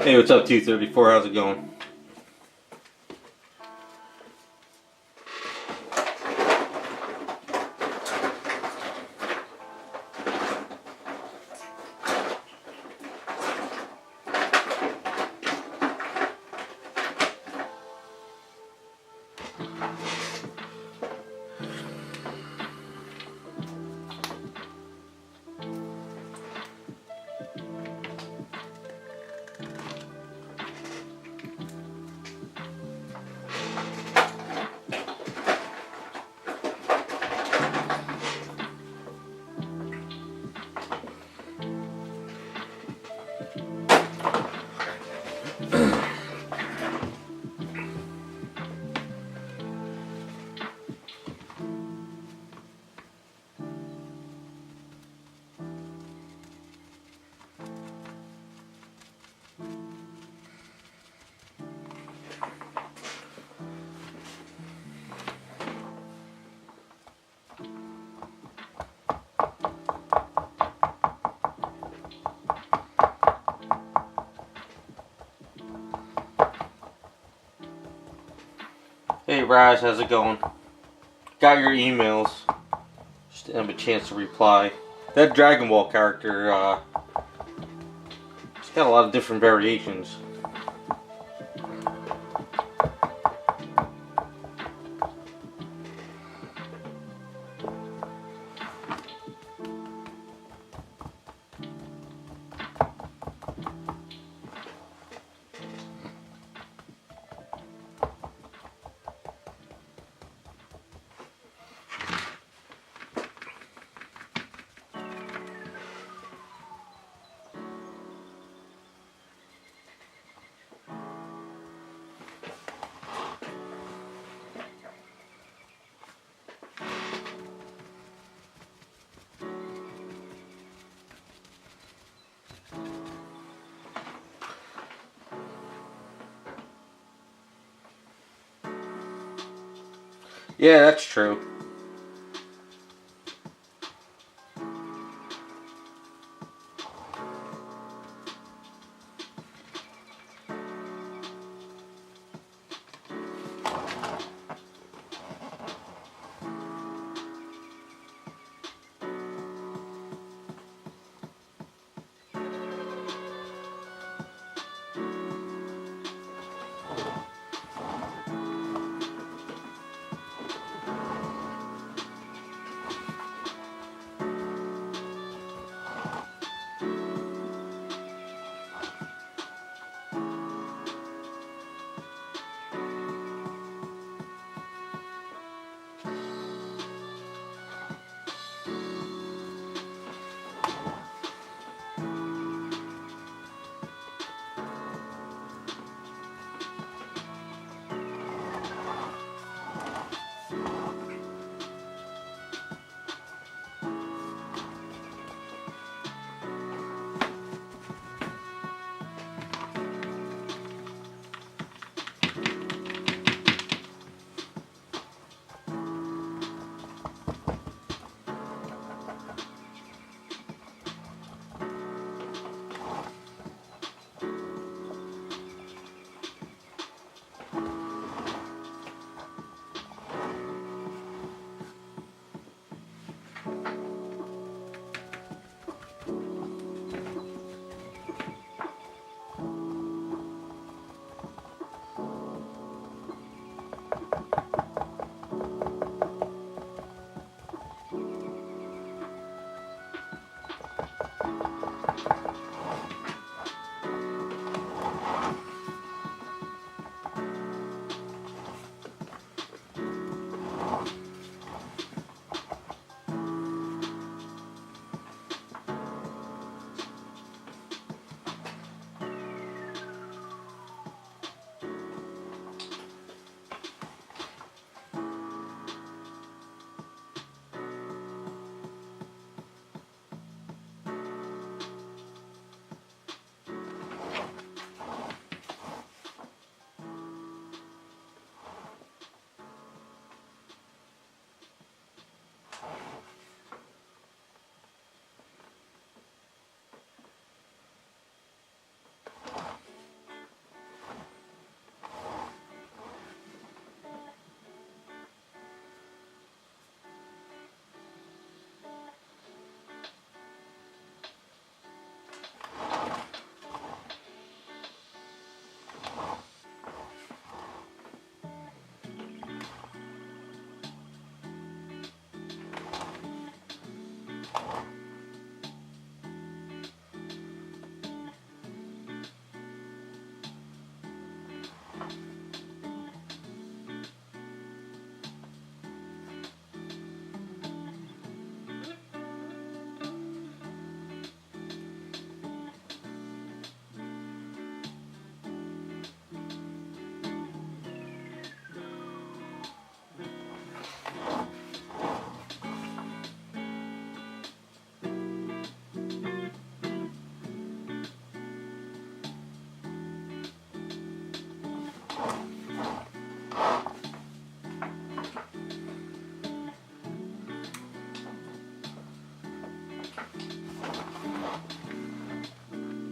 Hey, what's up, 234? How's it going? Hey Raj, how's it going? Got your emails. Just didn't have a chance to reply. That Dragon Ball character, it's got a lot of different variations. Yeah, that's true.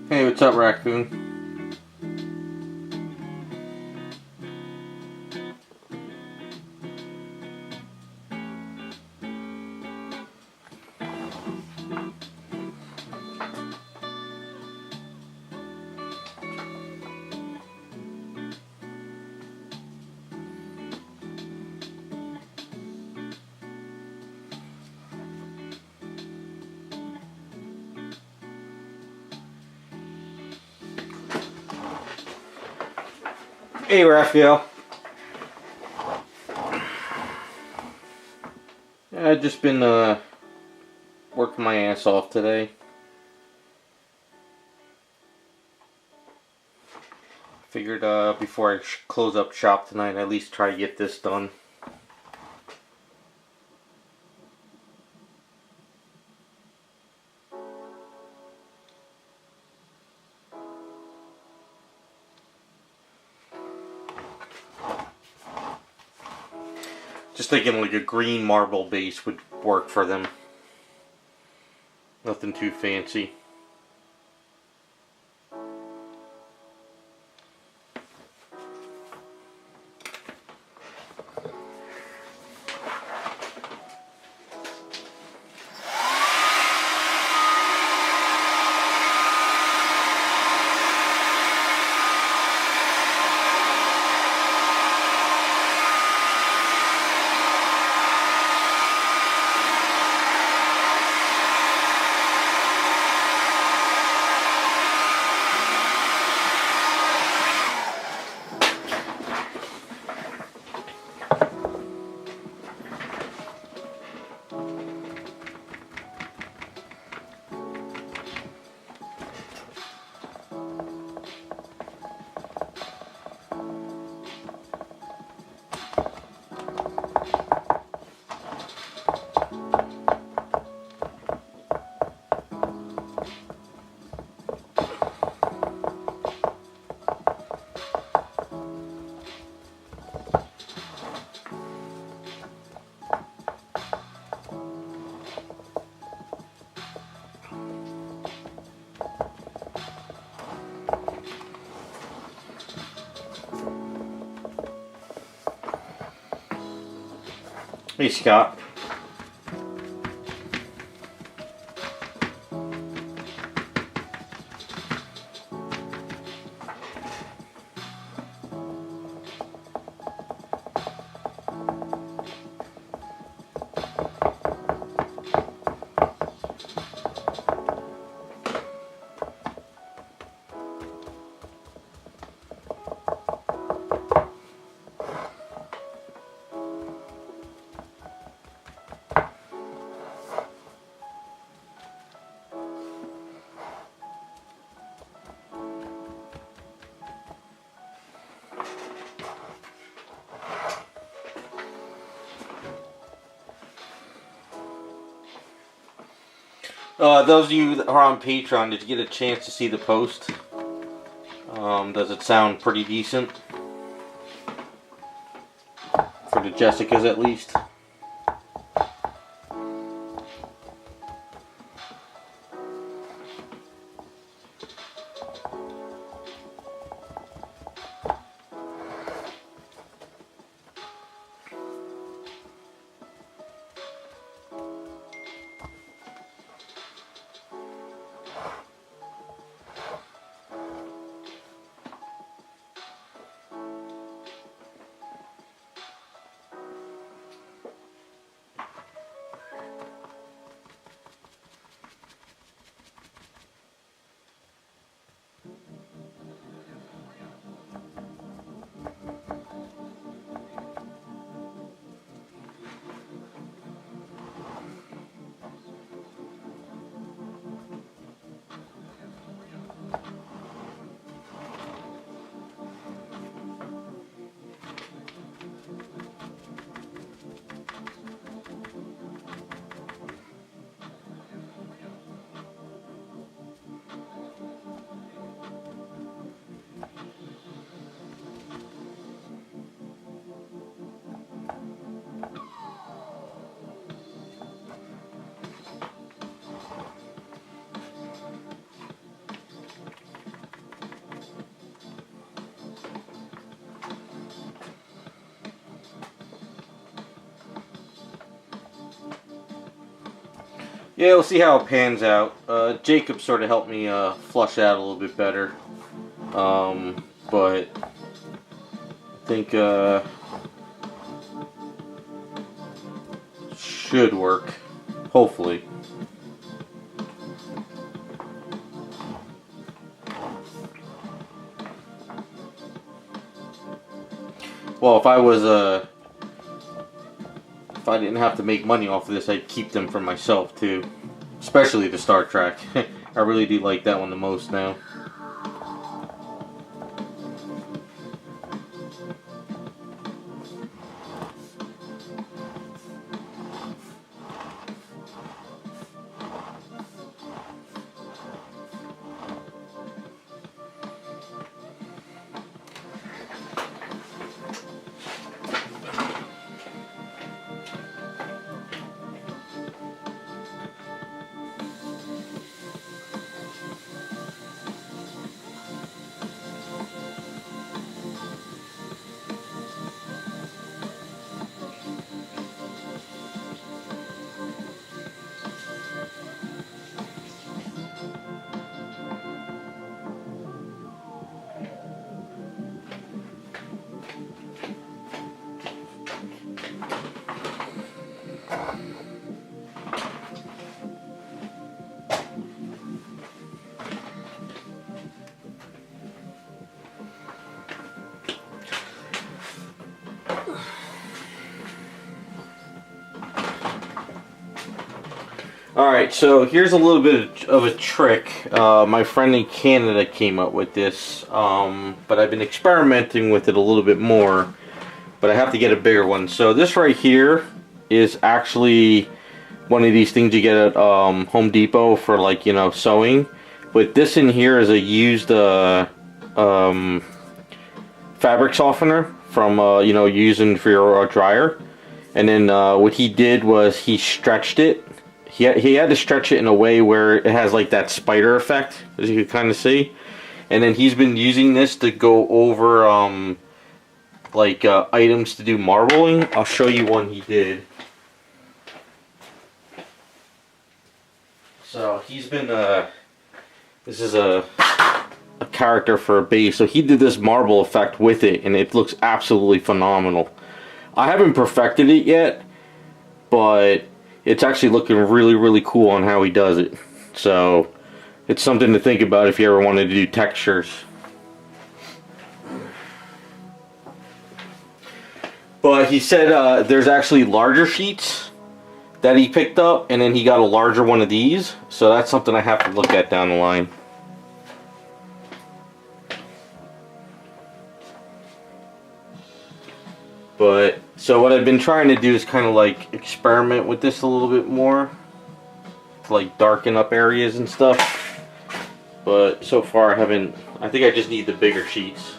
Hey, what's up, raccoon? Hey, Raphael. I've just been working my ass off today. Figured before I close up shop tonight, at least try to get this done. Just thinking like a green marble base would work for them. Nothing too fancy. Hey, Scott. Those of you that are on Patreon, did you get a chance to see the post? Does it sound pretty decent? For the Jessicas, at least. Yeah, we'll see how it pans out. Jacob sort of helped me flush it out a little bit better. But I think should work. Hopefully. Well, if I didn't have to make money off of this, I'd keep them for myself too. Especially the Star Trek. I really do like that one the most now. Alright, so here's a little bit of a trick. My friend in Canada came up with this, but I've been experimenting with it a little bit more, but I have to get a bigger one. So this right here is actually one of these things you get at Home Depot for, like, you know, sewing. But this in here is a used fabric softener from, you know, using for your dryer. And then what he did was he stretched it. He had to stretch it in a way where it has like that spider effect, as you can kind of see. And then he's been using this to go over items to do marbling. I'll show you one he did. So he's been this is a character for a base. So he did this marble effect with it, and it looks absolutely phenomenal. I haven't perfected it yet, but it's actually looking really, really cool on how he does it. So it's something to think about if you ever wanted to do textures. But he said there's actually larger sheets that he picked up, and then he got a larger one of these. So that's something I have to look at down the line. But so what I've been trying to do is kind of like experiment with this a little bit more to like darken up areas and stuff. But so far I haven't. I think I just need the bigger sheets.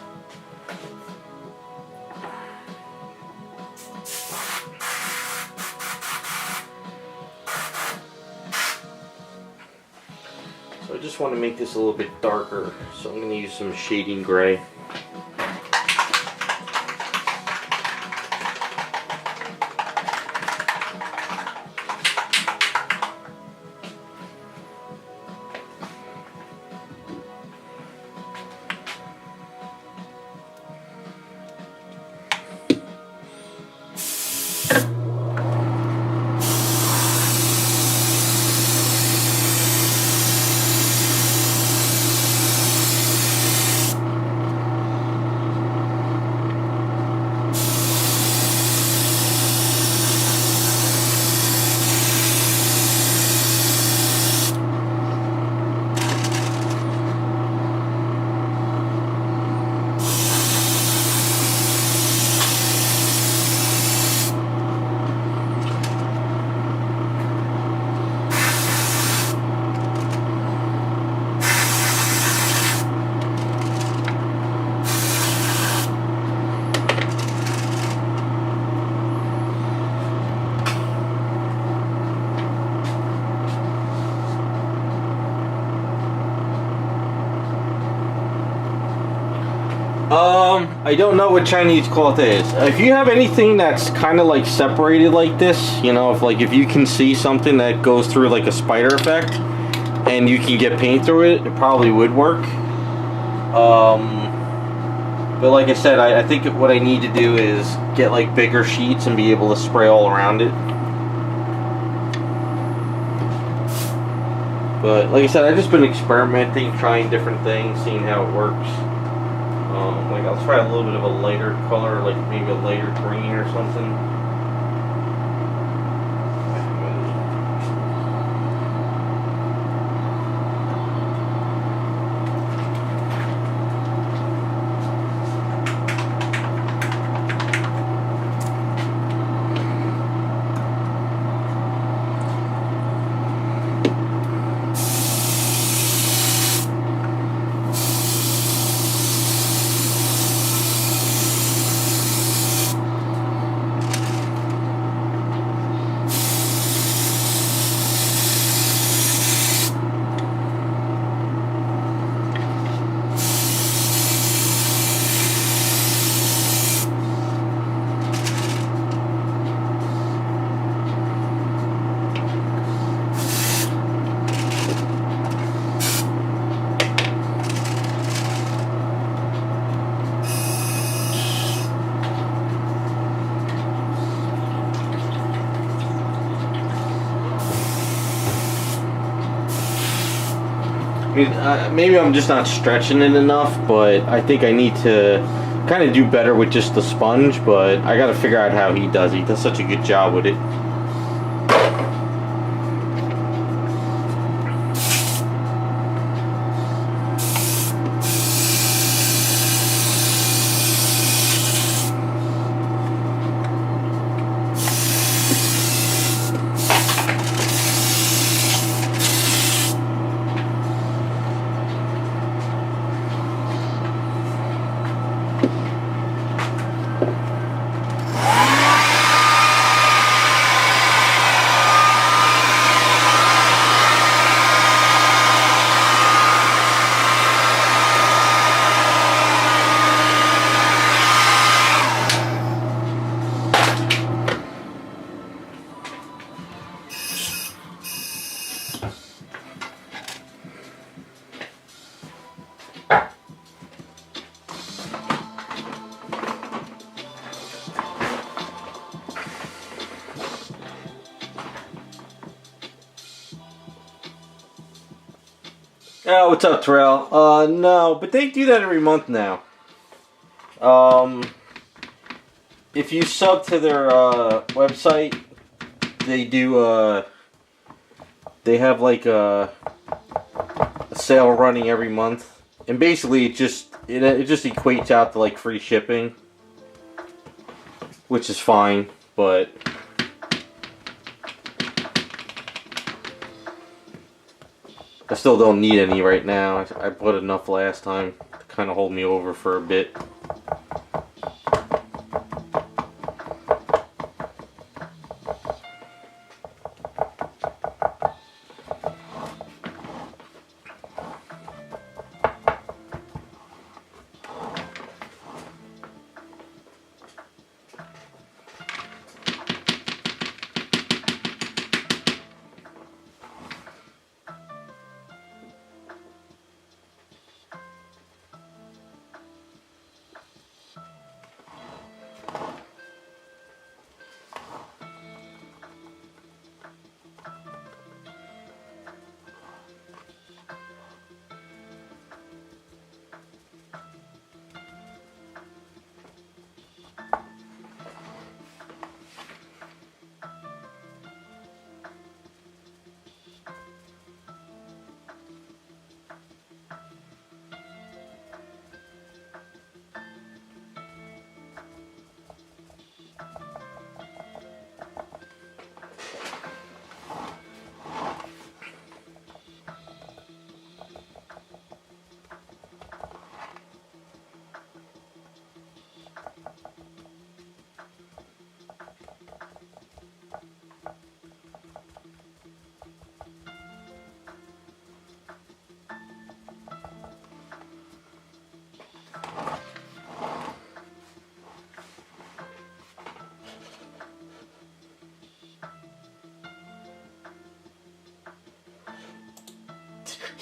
So I just want to make this a little bit darker, so I'm going to use some shading gray. I don't know what Chinese cloth is. If you have anything that's kind of like separated like this, you know, if you can see something that goes through like a spider effect, and you can get paint through it, it probably would work. But like I said, I think what I need to do is get like bigger sheets and be able to spray all around it. But like I said, I've just been experimenting, trying different things, seeing how it works. Like I'll try a little bit of a lighter color, like maybe a lighter green or something. Maybe I'm just not stretching it enough, but I think I need to kind of do better with just the sponge, but I got to figure out how he does. He does such a good job with it. Oh, what's up, Terrell? No, but they do that every month now. If you sub to their website, they do. They have like a sale running every month, and basically it just equates out to like free shipping, which is fine, but. I still don't need any right now. I bought enough last time to kind of hold me over for a bit.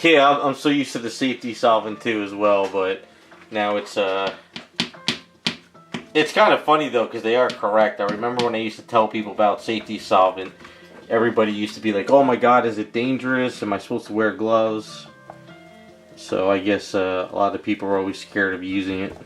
Yeah, I'm so used to the safety solvent too as well, but now it's kind of funny though because they are correct. I remember when I used to tell people about safety solvent, everybody used to be like, "Oh my God, is it dangerous? Am I supposed to wear gloves?" So I guess a lot of people are always scared of using it.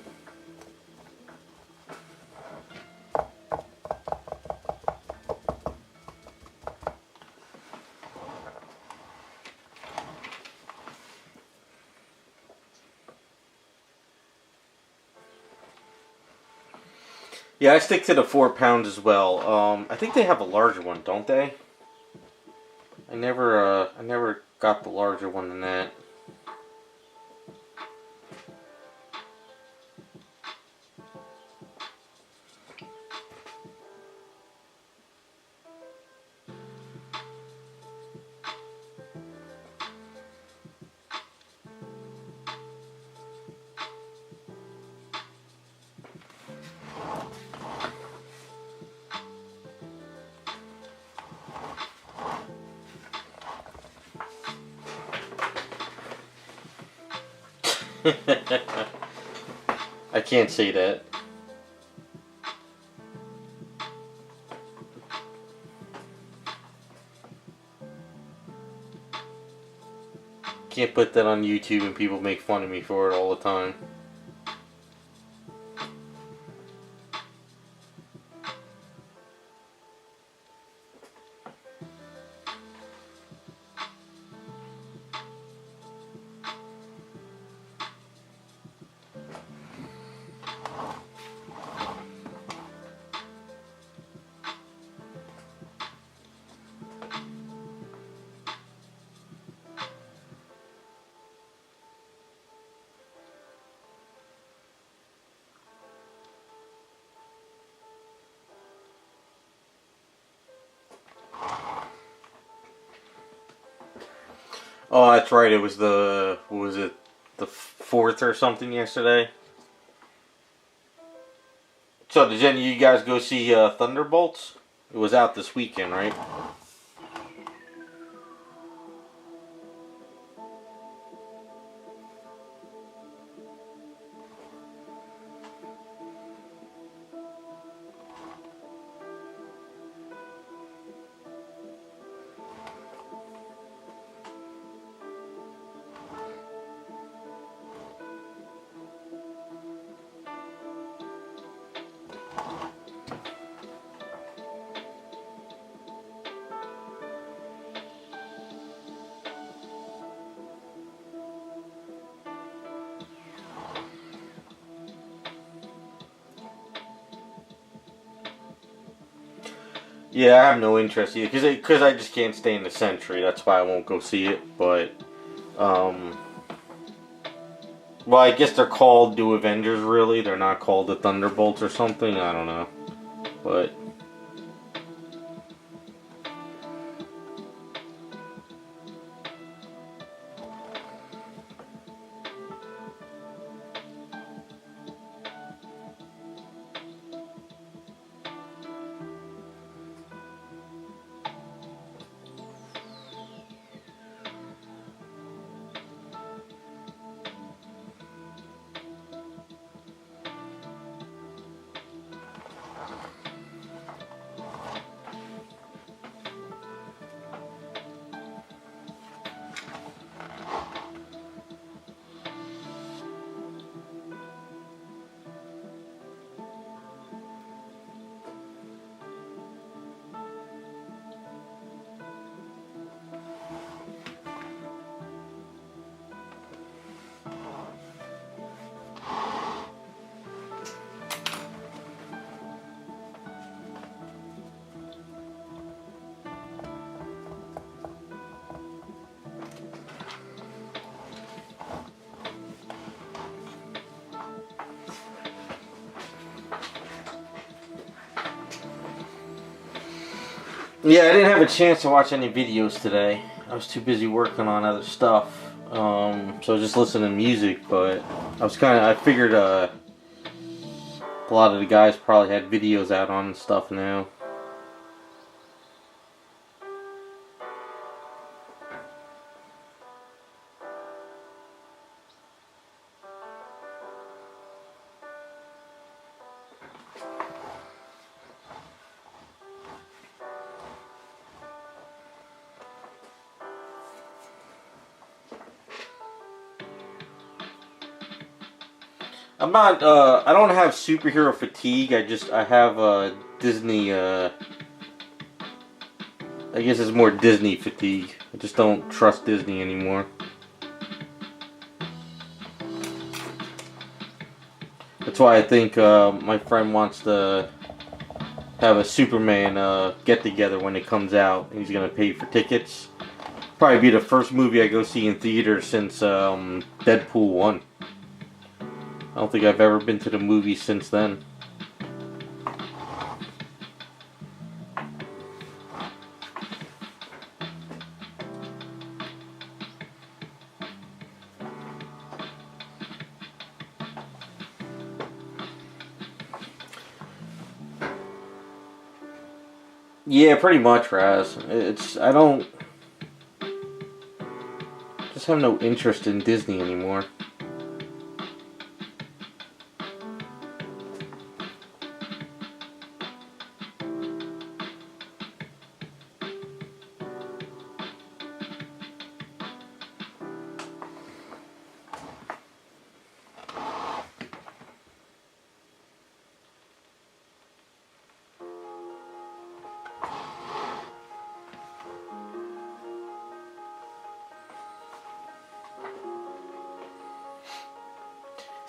Yeah, I stick to the 4 pound as well. I think they have a larger one, don't they? I never got the larger one than that. I can't say that. Can't put that on YouTube and people make fun of me for it all the time. Oh, that's right. It was what was it, the 4th or something yesterday? So did any of you guys go see Thunderbolts? It was out this weekend, right? Yeah, I have no interest either because I just can't stay in the Century. That's why I won't go see it. But um, well, I guess they're called New Avengers. Really, they're not called the Thunderbolts or something. I don't know, but. Yeah, I didn't have a chance to watch any videos today. I was too busy working on other stuff. So I was just listening to music, but I figured a lot of the guys probably had videos out on and stuff now. I'm not. I don't have superhero fatigue. I have Disney. I guess it's more Disney fatigue. I just don't trust Disney anymore. That's why I think my friend wants to have a Superman get together when it comes out. He's gonna pay for tickets. Probably be the first movie I go see in theater since Deadpool 1. I don't think I've ever been to the movies since then. Yeah, pretty much, Raz. I don't just have no interest in Disney anymore.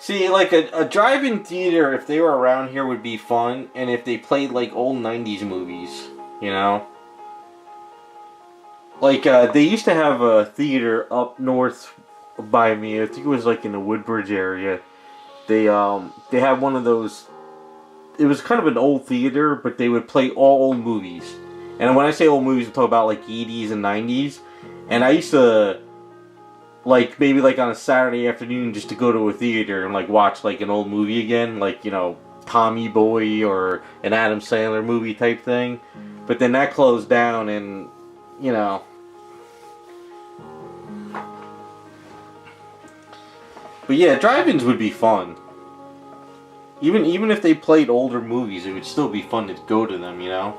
See, like a drive-in theater, if they were around here, would be fun, and if they played like old '90s movies, you know. Like they used to have a theater up north by me. I think it was like in the Woodbridge area. They had one of those. It was kind of an old theater, but they would play all old movies. And when I say old movies, I'm talking about like '80s and '90s. And I used to like maybe like on a Saturday afternoon just to go to a theater and like watch like an old movie again, like Tommy Boy or an Adam Sandler movie type thing. But then that closed down, and you know. But yeah, drive-ins would be fun. Even if they played older movies, it would still be fun to go to them, you know.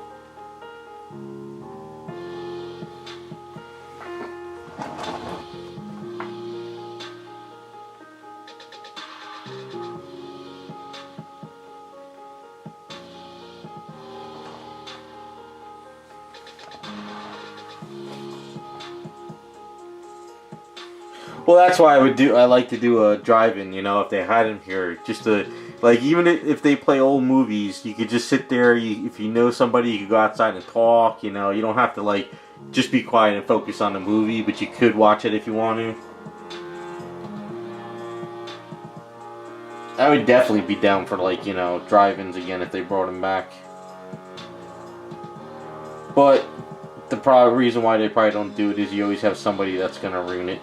Well, that's why I like to do a drive-in, if they had them here, just to, like, even if they play old movies, you could just sit there, if you know somebody, you could go outside and talk, you don't have to, like, just be quiet and focus on the movie, but you could watch it if you want to. I would definitely be down for, like, drive-ins again if they brought them back. But the reason why they probably don't do it is you always have somebody that's going to ruin it.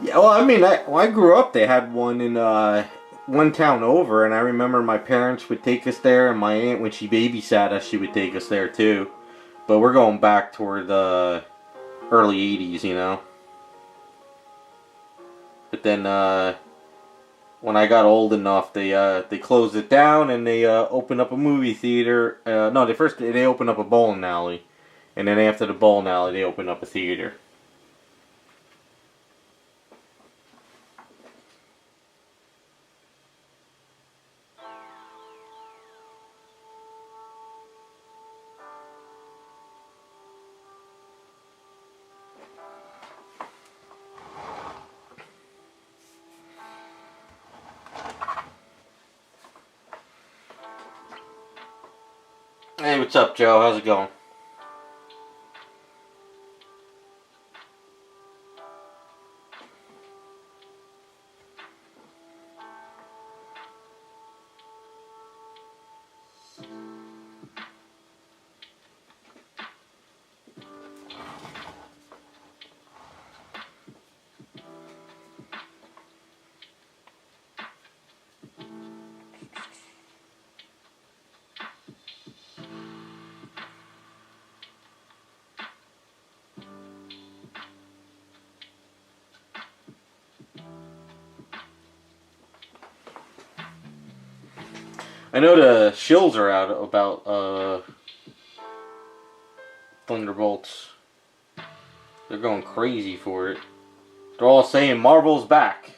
Yeah, well, I mean, when I grew up, they had one in one town over, and I remember my parents would take us there, and my aunt, when she babysat us, she would take us there too. But we're going back toward the early '80s. But then when I got old enough, they closed it down, and they opened up a movie theater. No, they opened up a bowling alley, and then after the bowling alley, they opened up a theater. Hey, what's up, Joe? How's it going? I know the shills are out about Thunderbolts. They're going crazy for it. They're all saying Marvel's back.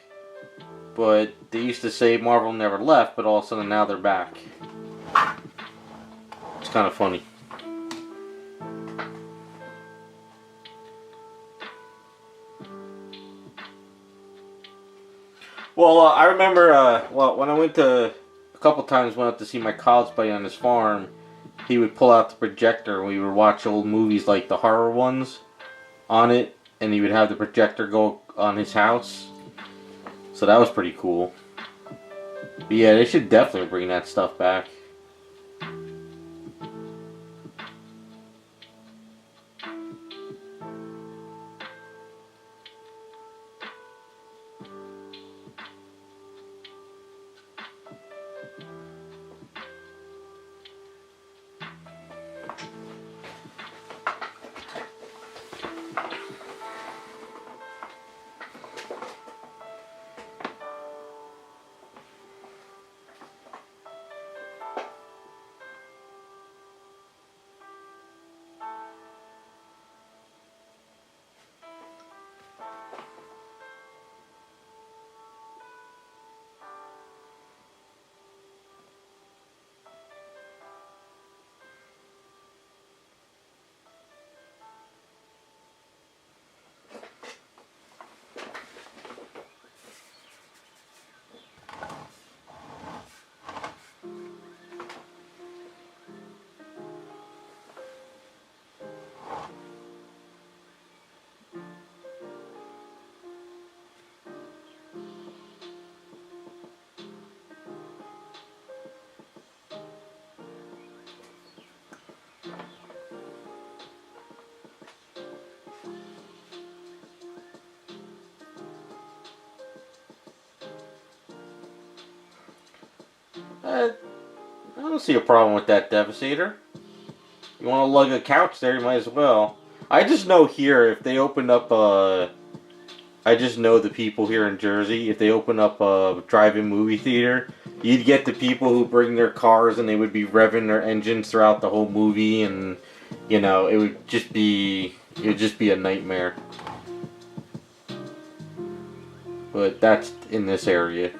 But they used to say Marvel never left, but all of a sudden now they're back. It's kind of funny. Well, I remember when I went to a couple times went up to see my college buddy on his farm. He would pull out the projector and we would watch old movies like the horror ones on it, and he would have the projector go on his house. So that was pretty cool. But yeah, they should definitely bring that stuff back. I don't see a problem with that, Devastator. You want to lug a couch there, you might as well. I just know here, if they open up I just know the people here in Jersey, if they open up a drive-in movie theater, you'd get the people who bring their cars and they would be revving their engines throughout the whole movie, and, you know, it would just be a nightmare. But that's in this area.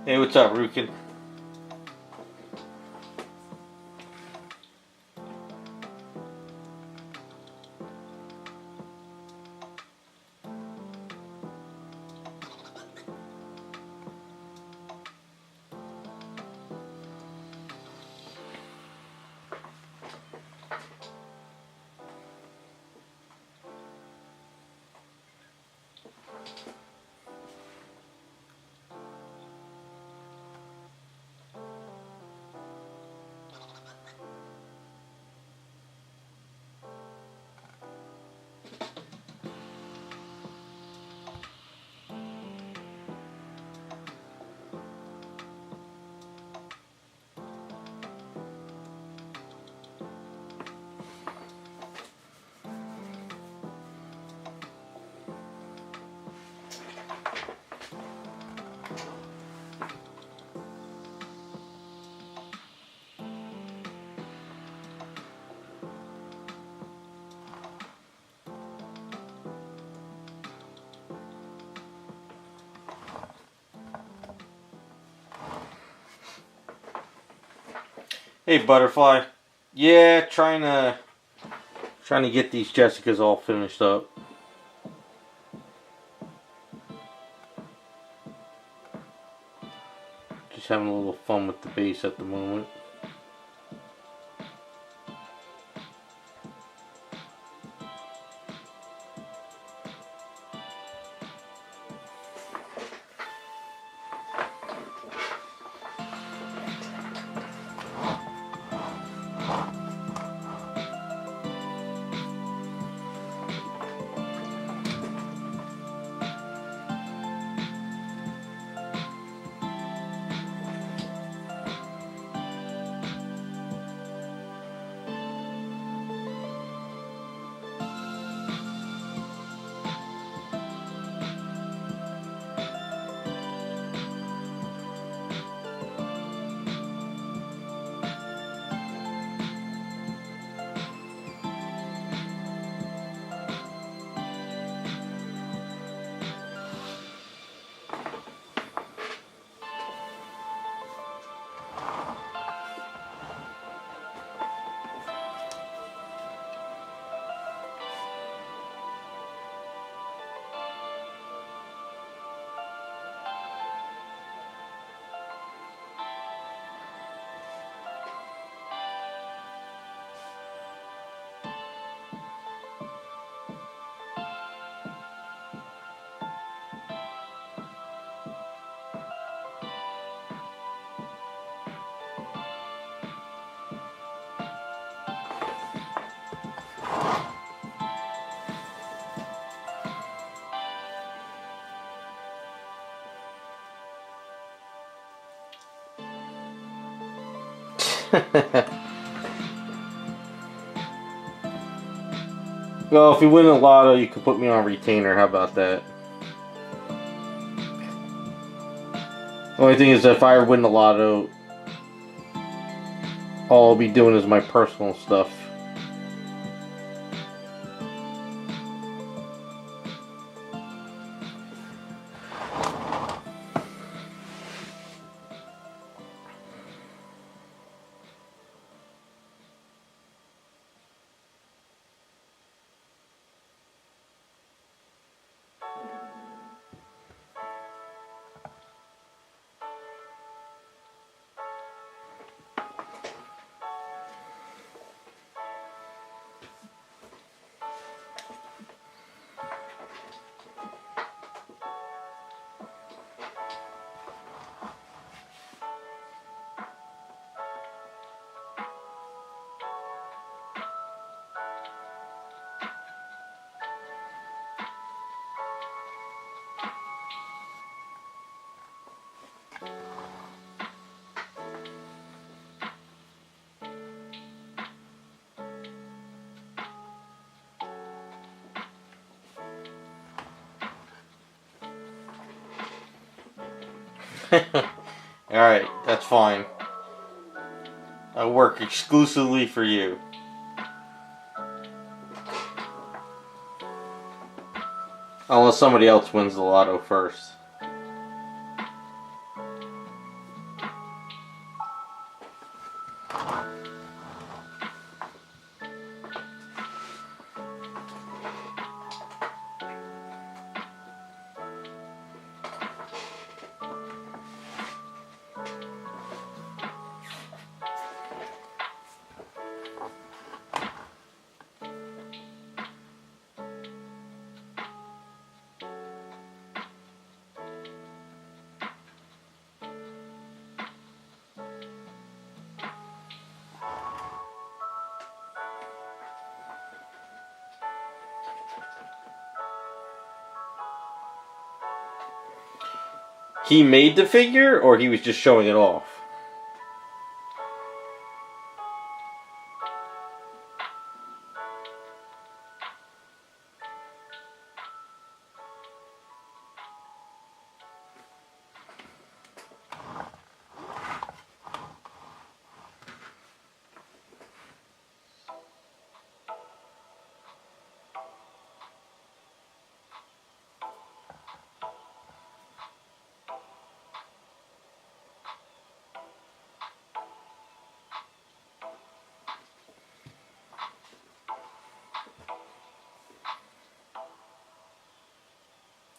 Hey, what's up, Rukin? Hey, Butterfly. Yeah, trying to get these Jessicas all finished up. Just having a little fun with the base at the moment. Well, if you win the lotto, you can put me on retainer. How about that? Only thing is, if I win the lotto, all I'll be doing is my personal stuff. Alright, that's fine. I work exclusively for you. Unless somebody else wins the lotto first. He made the figure, or he was just showing it off?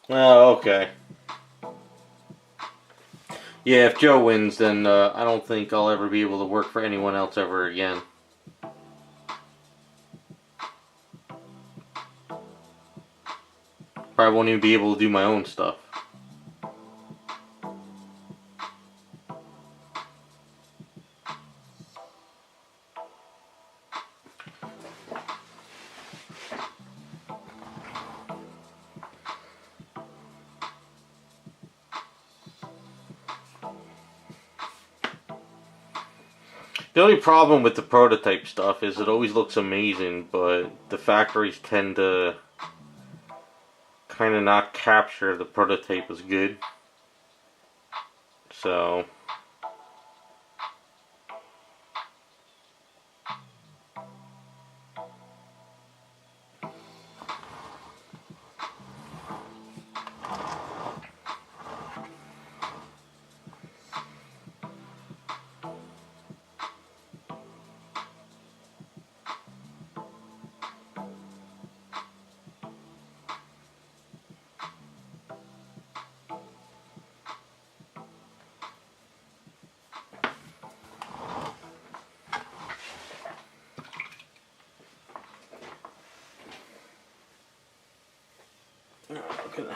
Oh, okay. Yeah, if Joe wins, then I don't think I'll ever be able to work for anyone else ever again. Probably won't even be able to do my own stuff. The only problem with the prototype stuff is it always looks amazing, but the factories tend to kind of not capture the prototype as good. So I'm gonna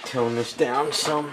tone this down some.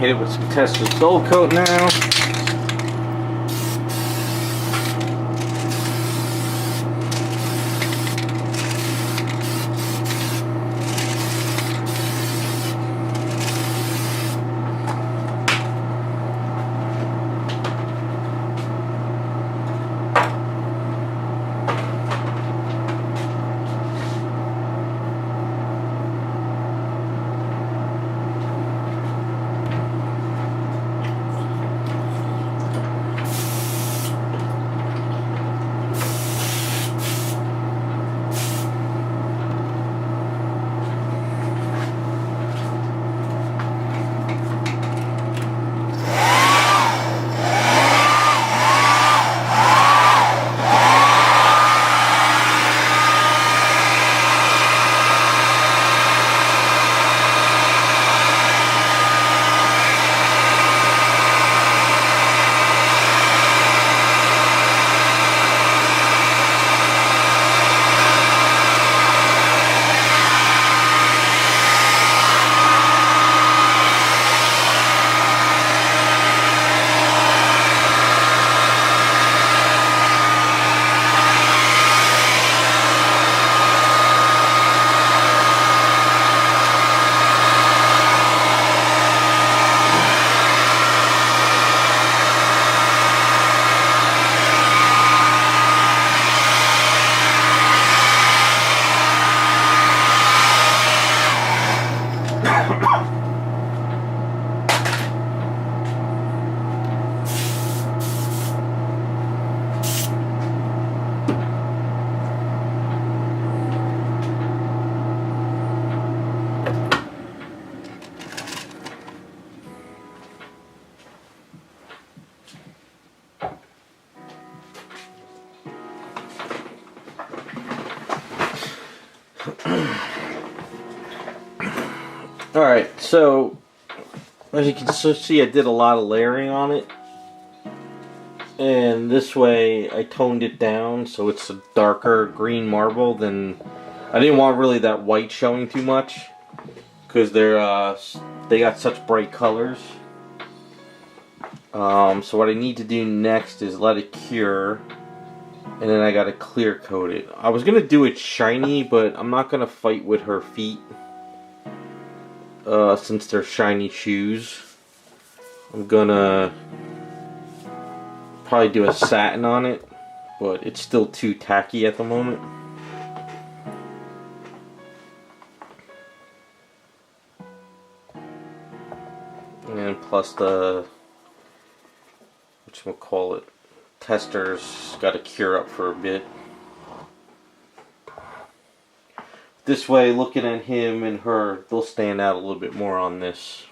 hit it with some Testa's Dull Coat now. Alright, so as you can see, I did a lot of layering on it. And this way I toned it down so it's a darker green marble than... I didn't want really that white showing too much, because they got such bright colors. So what I need to do next is let it cure, and then I gotta clear coat it. I was gonna do it shiny, but I'm not gonna fight with her feet since they're shiny shoes. I'm gonna probably do a satin on it, but it's still too tacky at the moment. And plus the whatchamacallit, tester's got to cure up for a bit. This way, looking at him and her, they'll stand out a little bit more on this.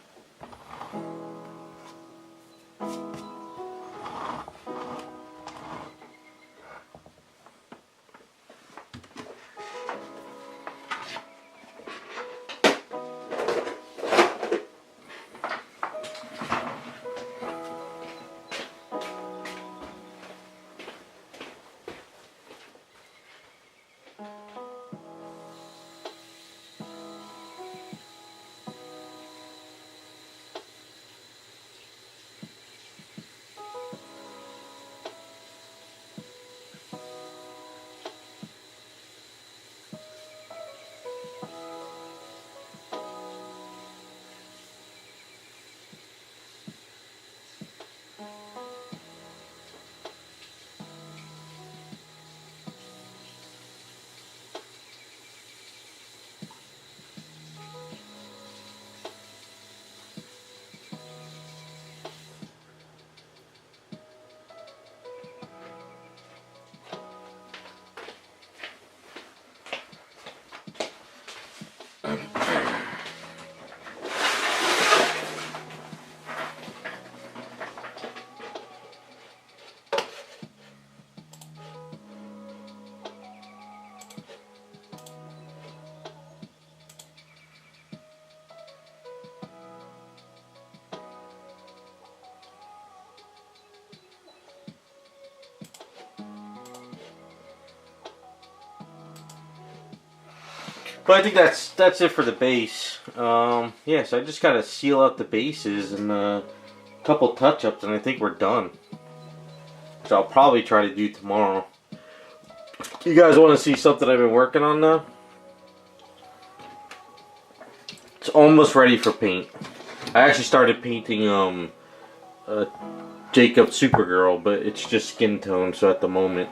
But I think that's it for the base. Yeah, so I just gotta seal out the bases and a couple touch-ups, and I think we're done. So I'll probably try to do tomorrow. You guys want to see something I've been working on now? It's almost ready for paint. I actually started painting Jacob Supergirl, but it's just skin tone, so at the moment.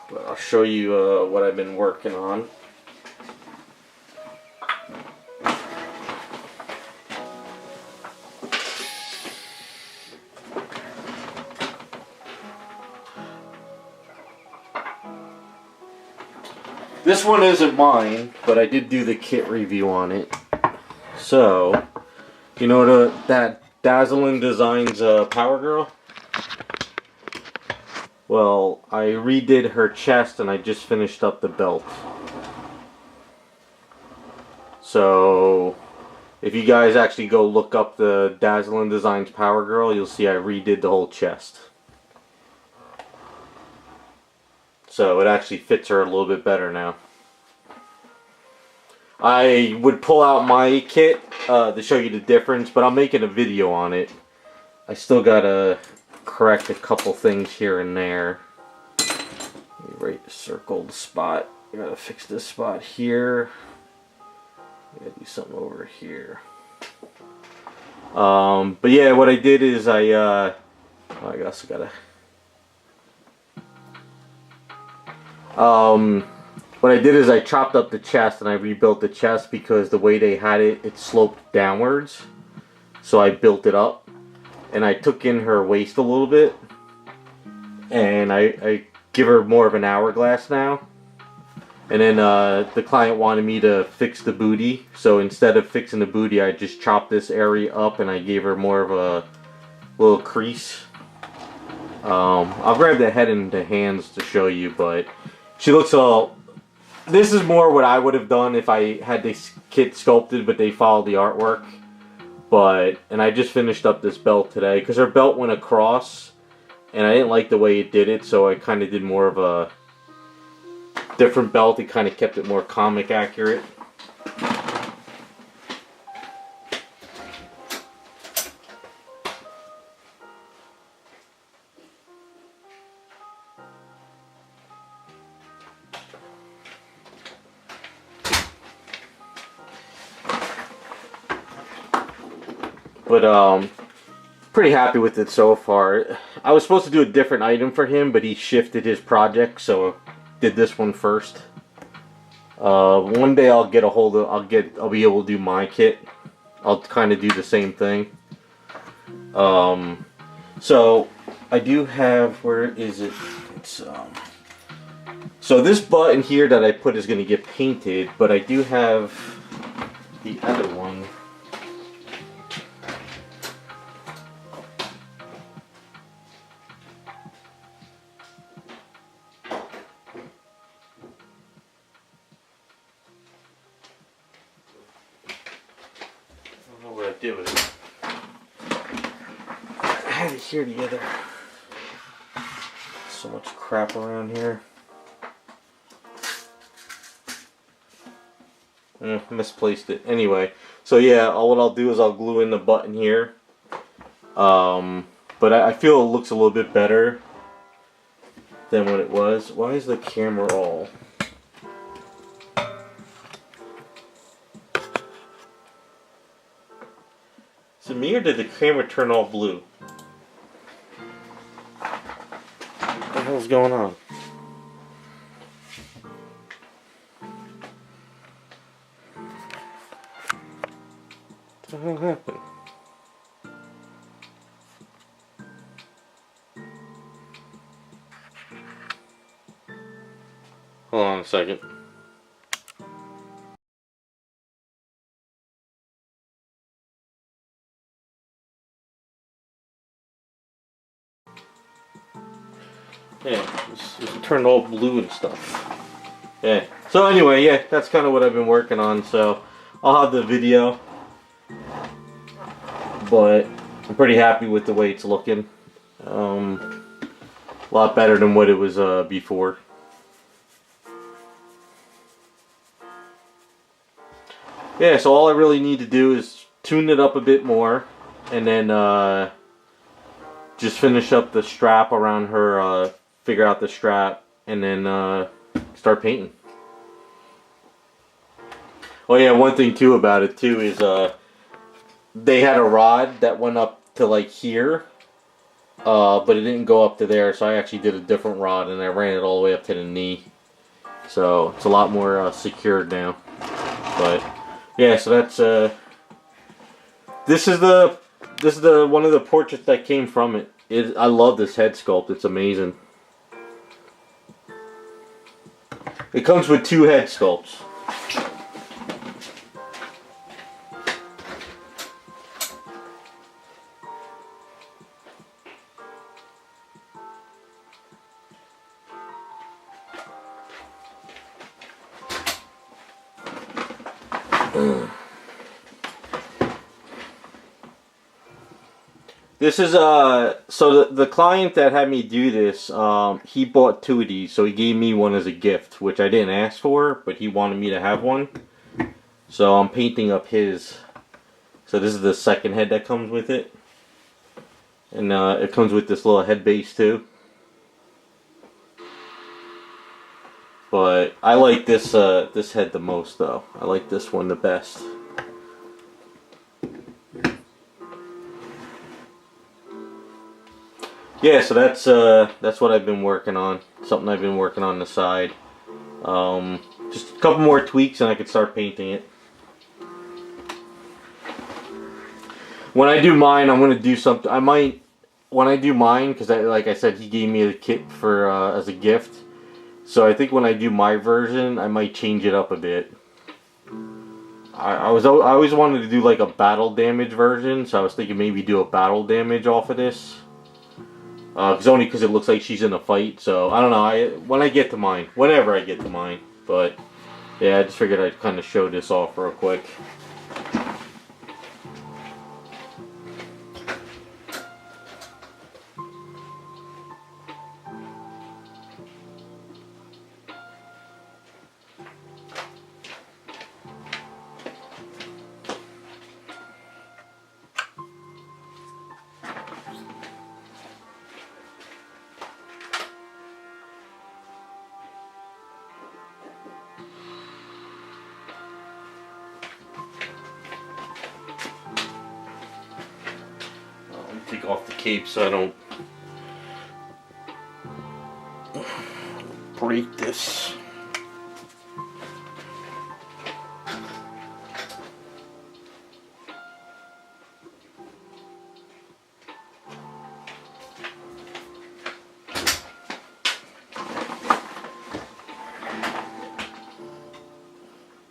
But I'll show you what I've been working on. This one isn't mine, but I did do the kit review on it. So, you know that Dazzling Designs Power Girl? Well, I redid her chest and I just finished up the belt. So, if you guys actually go look up the Dazzling Designs Power Girl, you'll see I redid the whole chest. So it actually fits her a little bit better now. I would pull out my kit to show you the difference, but I'm making a video on it. I still gotta correct a couple things here and there. Let me circle the spot. I gotta fix this spot here. I gotta do something over here. But yeah, what I did is I guess I gotta. What I did is I chopped up the chest and I rebuilt the chest because the way they had it, it sloped downwards. So I built it up. And I took in her waist a little bit. And I give her more of an hourglass now. And then the client wanted me to fix the booty. So instead of fixing the booty, I just chopped this area up and I gave her more of a little crease. I'll grab the head and the hands to show you, but she looks all... This is more what I would have done if I had this kit sculpted, but they followed the artwork. And I just finished up this belt today, because her belt went across, and I didn't like the way it did it, so I kind of did more of a different belt. It kind of kept it more comic accurate. But pretty happy with it so far. I was supposed to do a different item for him, but he shifted his project, so did this one first. One day I'll get a hold of, I'll be able to do my kit. I'll kind of do the same thing. So I do have, where is it? It's so this button here that I put is going to get painted, but I do have the other one. Did with it. I had it here together. So much crap around here. Misplaced it. Anyway, so yeah, what I'll do is I'll glue in the button here. But I feel it looks a little bit better than what it was. Why is the camera all... Is it me or did the camera turn all blue? What the hell's going on? What the hell happened? Hold on a second. Yeah, it's turned all blue and stuff. Yeah. So anyway, yeah, that's kind of what I've been working on. So I'll have the video, but I'm pretty happy with the way it's looking. A lot better than what it was before. Yeah, so all I really need to do is tune it up a bit more, and then just finish up the strap around her, figure out the strap, and then start painting. Oh yeah, one thing too about it too is they had a rod that went up to like here, but it didn't go up to there, so I actually did a different rod and I ran it all the way up to the knee. So it's a lot more secured now. But yeah, so that's this is the one of the portraits that came from it. I love this head sculpt. It's amazing. It comes with 2 head sculpts. This is so the client that had me do this, he bought 2 of these, so he gave me one as a gift, which I didn't ask for, but he wanted me to have one. So I'm painting up his. So this is the second head that comes with it, and it comes with this little head base too. But I like this this head the most, though. I like this one the best. Yeah, so that's what I've been working on. Something I've been working on the side. Just a couple more tweaks and I could start painting it. When I do mine, I'm gonna do something. I might, when I do mine, because like I said, he gave me a kit for as a gift. So I think when I do my version, I might change it up a bit. I always wanted to do like a battle damage version, so I was thinking maybe do a battle damage off of this. Only because it looks like she's in a fight, so I don't know. When I get to mine, whenever I get to mine, but yeah, I just figured I'd kind of show this off real quick. Take off the cape so I don't break this.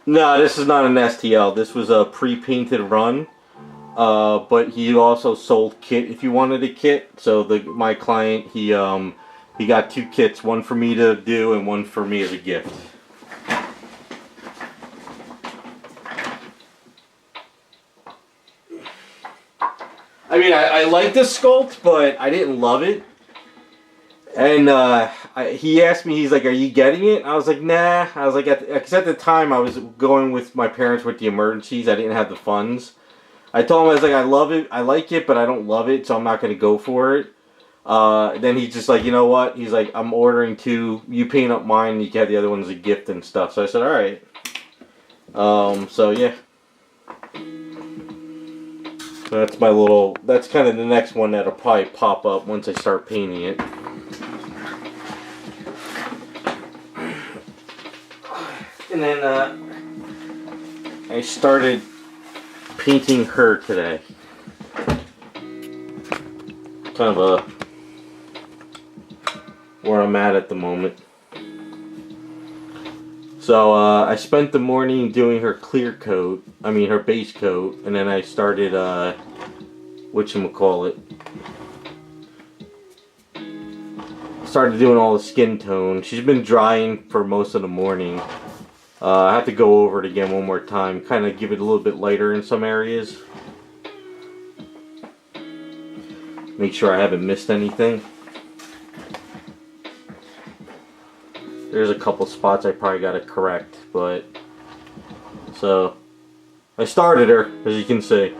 No, this is not an STL. This was a pre-painted run. But he also sold kit if you wanted a kit. So my client, he got 2 kits, one for me to do and one for me as a gift. I mean, I like the sculpt, but I didn't love it. And he asked me, he's like, "Are you getting it?" I was like, "Nah." I was like, because at the time I was going with my parents with the emergencies. I didn't have the funds. I told him, I was like, "I love it, I like it, but I don't love it, so I'm not going to go for it." Then he's just like, "You know what?" He's like, "I'm ordering 2. You paint up mine, and you can have the other one as a gift and stuff." So I said, "Alright." So yeah. So that's my little, that's kind of the next one that'll probably pop up once I start painting it. And then I started painting her today. Kind of where I'm at the moment. So I spent the morning doing her clear coat, her base coat, and then I started whatchamacallit, started doing all the skin tone. She's been drying for most of the morning. I have to go over it again one more time, kind of give it a little bit lighter in some areas. Make sure I haven't missed anything. There's a couple spots I probably got to correct, but so I started her, as you can see.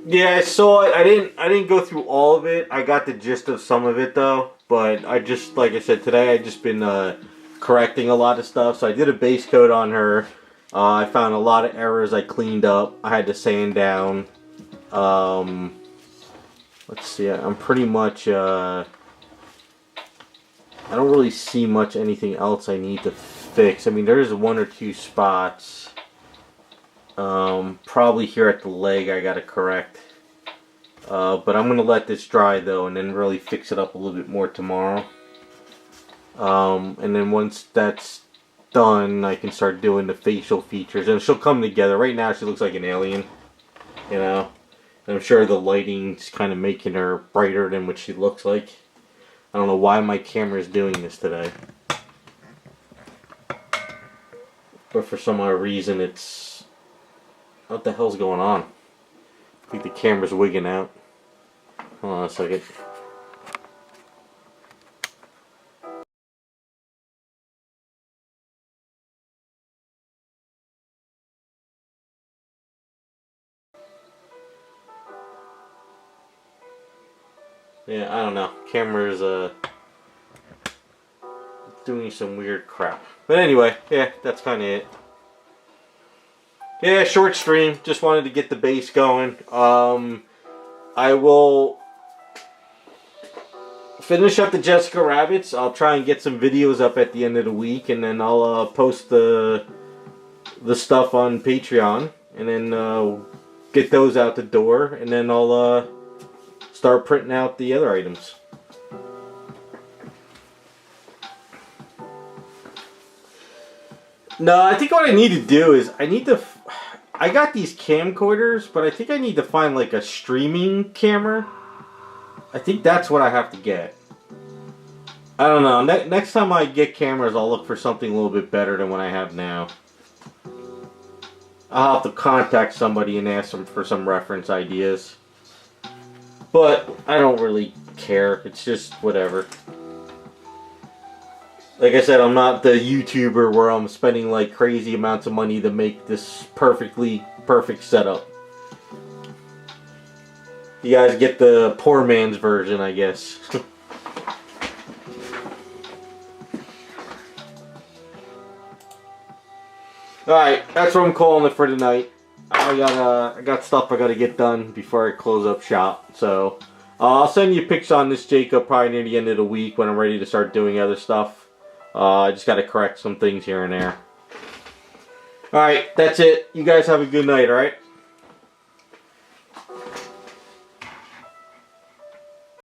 Yeah, I saw it. I didn't go through all of it. I got the gist of some of it though. But I just, like I said, today I just been correcting a lot of stuff. So I did a base coat on her. I found a lot of errors I cleaned up. I had to sand down. Let's see. I'm pretty much. I don't really see much anything else I need to fix. I mean, there's one or two spots. Probably here at the leg I gotta correct. But I'm gonna let this dry though and then really fix it up a little bit more tomorrow. And then once that's done, I can start doing the facial features and she'll come together. Right now she looks like an alien, you know. And I'm sure the lighting's kind of making her brighter than what she looks like. I don't know why my camera is doing this today. But for some odd reason it's... What the hell's going on? I think the camera's wigging out. Hold on a second. Yeah, I don't know. Camera's doing some weird crap. But anyway, yeah, that's kind of it. Yeah, short stream. Just wanted to get the base going. I will finish up the Jessica Rabbits. I'll try and get some videos up at the end of the week, and then I'll post the stuff on Patreon, and then get those out the door, and then I'll start printing out the other items. No, I think what I need to do is I got these camcorders, but I think I need to find like a streaming camera. I think that's what I have to get. I don't know. Next time I get cameras, I'll look for something a little bit better than what I have now. I'll have to contact somebody and ask them for some reference ideas. But I don't really care. It's just whatever. Like I said, I'm not the YouTuber where I'm spending like crazy amounts of money to make this perfect setup. You guys get the poor man's version, I guess. Alright, that's what I'm calling it for tonight. I got stuff I gotta get done before I close up shop. So I'll send you pics on this Jacob probably near the end of the week when I'm ready to start doing other stuff. I just got to correct some things here and there. Alright, that's it. You guys have a good night, alright?